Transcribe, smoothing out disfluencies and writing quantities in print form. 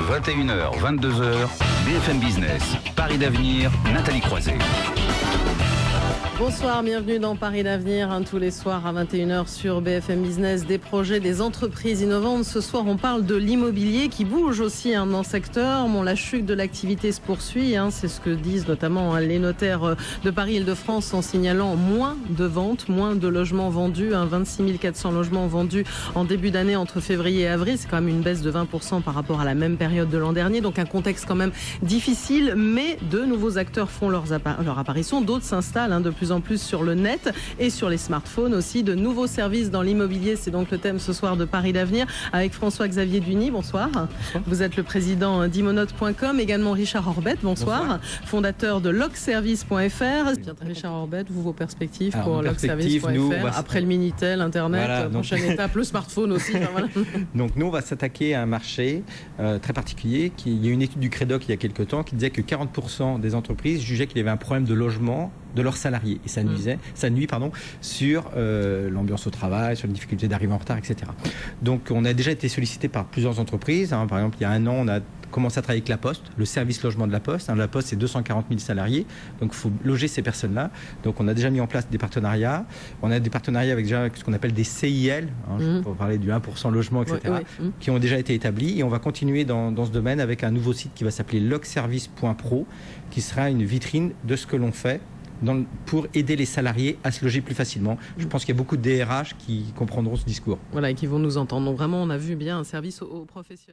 21h, 22h, BFM Business, Paris d'avenir, Nathalie Croiset. Bonsoir, bienvenue dans Paris d'avenir, tous les soirs à 21h sur BFM Business, des projets, des entreprises innovantes. Ce soir, on parle de l'immobilier qui bouge aussi dans le secteur. Bon, la chute de l'activité se poursuit, c'est ce que disent notamment les notaires de Paris-Île-de-France en signalant moins de ventes, moins de logements vendus, 26 400 logements vendus en début d'année entre février et avril. C'est quand même une baisse de 20% par rapport à la même période de l'an dernier. Donc un contexte quand même difficile, mais de nouveaux acteurs font leur apparition. D'autres s'installent de plus en plus sur le net et sur les smartphones aussi. De nouveaux services dans l'immobilier, c'est donc le thème ce soir de Paris d'avenir avec François-Xavier Duny. Bonsoir. Bonsoir. Vous êtes le président d'Imonote.com, également Richard Orbet. Bonsoir. Fondateur de logservice.fr. Richard Orbet, vos perspectives pour logservice.fr après le Minitel, Internet, prochaine étape, le smartphone aussi. Voilà. Donc nous, on va s'attaquer à un marché très particulier. Il y a une étude du Crédoc il y a quelques temps qui disait que 40% des entreprises jugeaient qu'il y avait un problème de logement de leurs salariés. Et ça nuit sur l'ambiance au travail, sur les difficultés d'arriver en retard, etc. Donc on a déjà été sollicité par plusieurs entreprises. Par exemple, il y a un an, on a commencé à travailler avec La Poste, le service logement de La Poste. La Poste, c'est 240 000 salariés. Donc il faut loger ces personnes-là. Donc on a déjà mis en place des partenariats. On a des partenariats avec déjà ce qu'on appelle des CIL, pour parler du 1% logement, etc., qui ont déjà été établis. Et on va continuer dans ce domaine avec un nouveau site qui va s'appeler logservice.pro, qui sera une vitrine de ce que l'on fait pour aider les salariés à se loger plus facilement. Je pense qu'il y a beaucoup de DRH qui comprendront ce discours. Voilà, et qui vont nous entendre. Donc vraiment, on a vu bien un service aux professionnels.